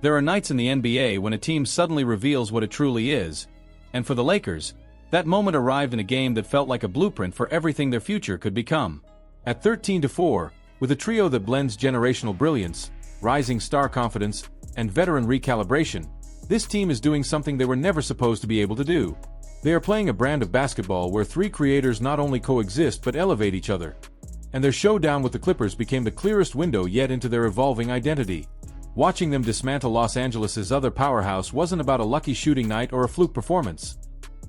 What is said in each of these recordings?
There are nights in the NBA when a team suddenly reveals what it truly is, and for the Lakers, that moment arrived in a game that felt like a blueprint for everything their future could become. At 13-4, with a trio that blends generational brilliance, rising star confidence, and veteran recalibration, this team is doing something they were never supposed to be able to do. They are playing a brand of basketball where three creators not only coexist but elevate each other. And their showdown with the Clippers became the clearest window yet into their evolving identity. Watching them dismantle Los Angeles' other powerhouse wasn't about a lucky shooting night or a fluke performance.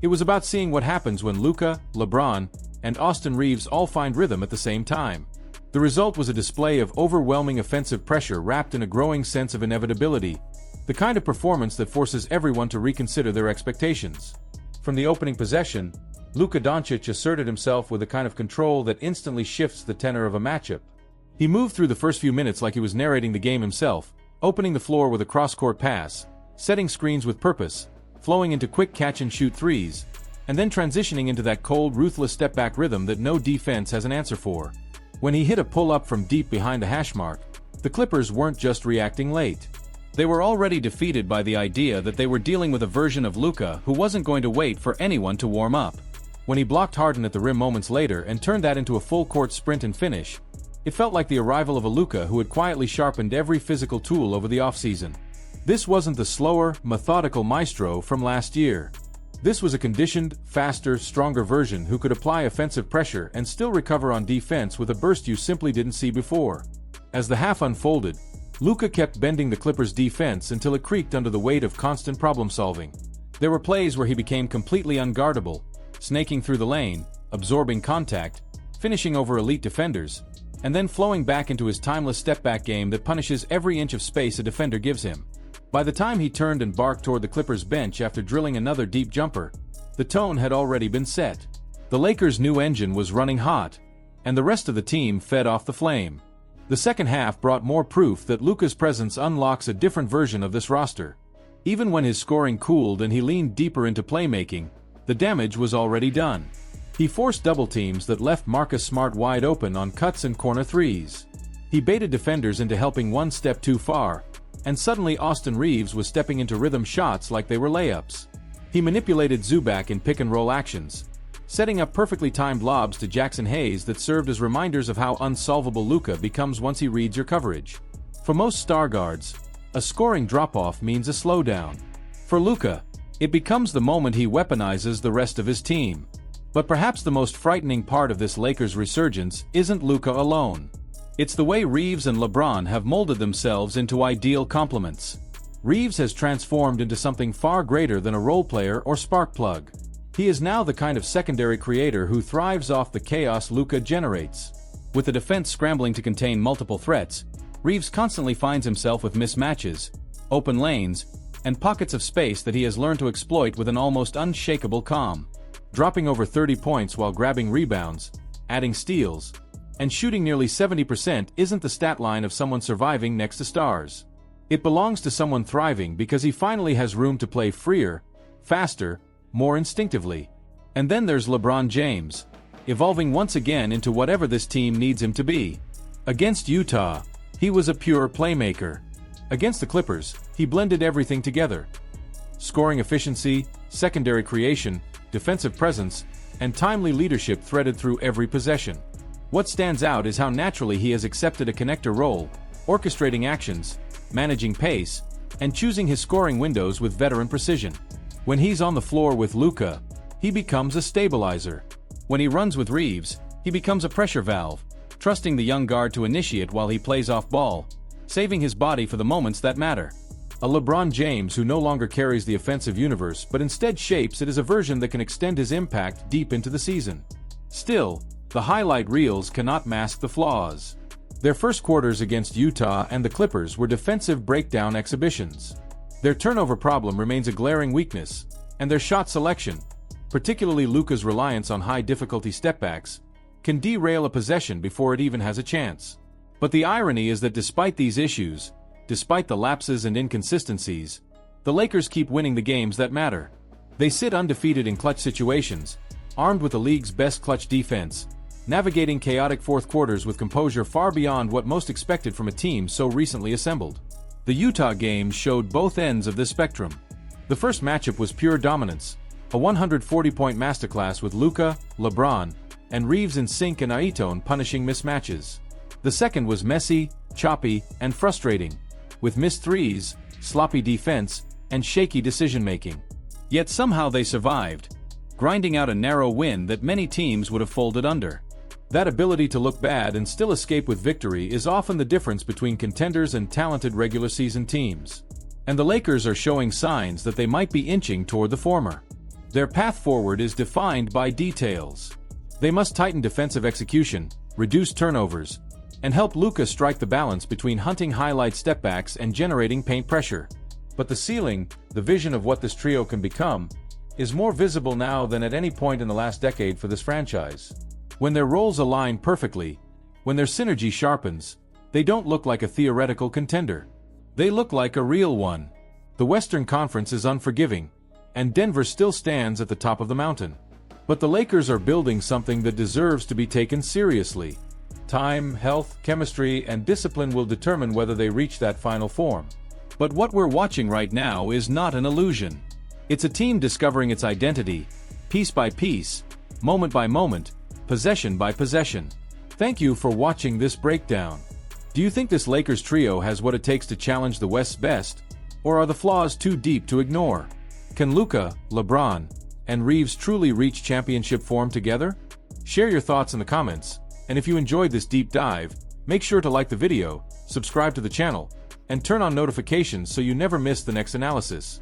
It was about seeing what happens when Luka, LeBron, and Austin Reeves all find rhythm at the same time. The result was a display of overwhelming offensive pressure wrapped in a growing sense of inevitability, the kind of performance that forces everyone to reconsider their expectations. From the opening possession, Luka Doncic asserted himself with a kind of control that instantly shifts the tenor of a matchup. He moved through the first few minutes like he was narrating the game himself, opening the floor with a cross-court pass, setting screens with purpose, flowing into quick catch-and-shoot threes, and then transitioning into that cold, ruthless step-back rhythm that no defense has an answer for. When he hit a pull-up from deep behind the hashmark, the Clippers weren't just reacting late. They were already defeated by the idea that they were dealing with a version of Luka who wasn't going to wait for anyone to warm up. When he blocked Harden at the rim moments later and turned that into a full-court sprint and finish, it felt like the arrival of a Luka who had quietly sharpened every physical tool over the offseason. This wasn't the slower, methodical maestro from last year. This was a conditioned, faster, stronger version who could apply offensive pressure and still recover on defense with a burst you simply didn't see before. As the half unfolded, Luka kept bending the Clippers' defense until it creaked under the weight of constant problem-solving. There were plays where he became completely unguardable, snaking through the lane, absorbing contact, finishing over elite defenders, and then flowing back into his timeless step-back game that punishes every inch of space a defender gives him. By the time he turned and barked toward the Clippers' bench after drilling another deep jumper, the tone had already been set. The Lakers' new engine was running hot, and the rest of the team fed off the flame. The second half brought more proof that Luka's presence unlocks a different version of this roster. Even when his scoring cooled and he leaned deeper into playmaking, the damage was already done. He forced double teams that left Marcus Smart wide open on cuts and corner threes. He baited defenders into helping one step too far, and suddenly Austin Reeves was stepping into rhythm shots like they were layups. He manipulated Zubac in pick-and-roll actions, setting up perfectly timed lobs to Jackson Hayes that served as reminders of how unsolvable Luka becomes once he reads your coverage. For most star guards, a scoring drop-off means a slowdown. For Luka, it becomes the moment he weaponizes the rest of his team. But perhaps the most frightening part of this Lakers resurgence isn't Luka alone. It's the way Reeves and LeBron have molded themselves into ideal complements. Reeves has transformed into something far greater than a role player or spark plug. He is now the kind of secondary creator who thrives off the chaos Luka generates. With the defense scrambling to contain multiple threats, Reeves constantly finds himself with mismatches, open lanes, and pockets of space that he has learned to exploit with an almost unshakable calm. Dropping over 30 points while grabbing rebounds, adding steals, and shooting nearly 70% isn't the stat line of someone surviving next to stars. It belongs to someone thriving because he finally has room to play freer, faster, more instinctively. And then there's LeBron James, evolving once again into whatever this team needs him to be. Against Utah, he was a pure playmaker. Against the Clippers, he blended everything together. Scoring efficiency, secondary creation, defensive presence, and timely leadership threaded through every possession. What stands out is how naturally he has accepted a connector role, orchestrating actions, managing pace, and choosing his scoring windows with veteran precision. When he's on the floor with Luka, he becomes a stabilizer. When he runs with Reeves, he becomes a pressure valve, trusting the young guard to initiate while he plays off ball, saving his body for the moments that matter. A LeBron James who no longer carries the offensive universe but instead shapes it as a version that can extend his impact deep into the season. Still, the highlight reels cannot mask the flaws. Their first quarters against Utah and the Clippers were defensive breakdown exhibitions. Their turnover problem remains a glaring weakness, and their shot selection, particularly Luka's reliance on high-difficulty stepbacks, can derail a possession before it even has a chance. But the irony is that despite these issues, despite the lapses and inconsistencies, the Lakers keep winning the games that matter. They sit undefeated in clutch situations, armed with the league's best clutch defense, navigating chaotic fourth quarters with composure far beyond what most expected from a team so recently assembled. The Utah game showed both ends of this spectrum. The first matchup was pure dominance, a 140-point masterclass with Luka, LeBron, and Reeves in sync and Aiton punishing mismatches. The second was messy, choppy, and frustrating, with missed threes, sloppy defense, and shaky decision-making. Yet somehow they survived, grinding out a narrow win that many teams would have folded under. That ability to look bad and still escape with victory is often the difference between contenders and talented regular-season teams. And the Lakers are showing signs that they might be inching toward the former. Their path forward is defined by details. They must tighten defensive execution, reduce turnovers, and help Luka strike the balance between hunting highlight stepbacks and generating paint pressure. But the ceiling, the vision of what this trio can become, is more visible now than at any point in the last decade for this franchise. When their roles align perfectly, when their synergy sharpens, they don't look like a theoretical contender. They look like a real one. The Western Conference is unforgiving, and Denver still stands at the top of the mountain. But the Lakers are building something that deserves to be taken seriously. Time, health, chemistry, and discipline will determine whether they reach that final form. But what we're watching right now is not an illusion. It's a team discovering its identity, piece by piece, moment by moment, possession by possession. Thank you for watching this breakdown. Do you think this Lakers trio has what it takes to challenge the West's best, or are the flaws too deep to ignore? Can Luka, LeBron, and Reeves truly reach championship form together? Share your thoughts in the comments, and if you enjoyed this deep dive, make sure to like the video, subscribe to the channel, and turn on notifications so you never miss the next analysis.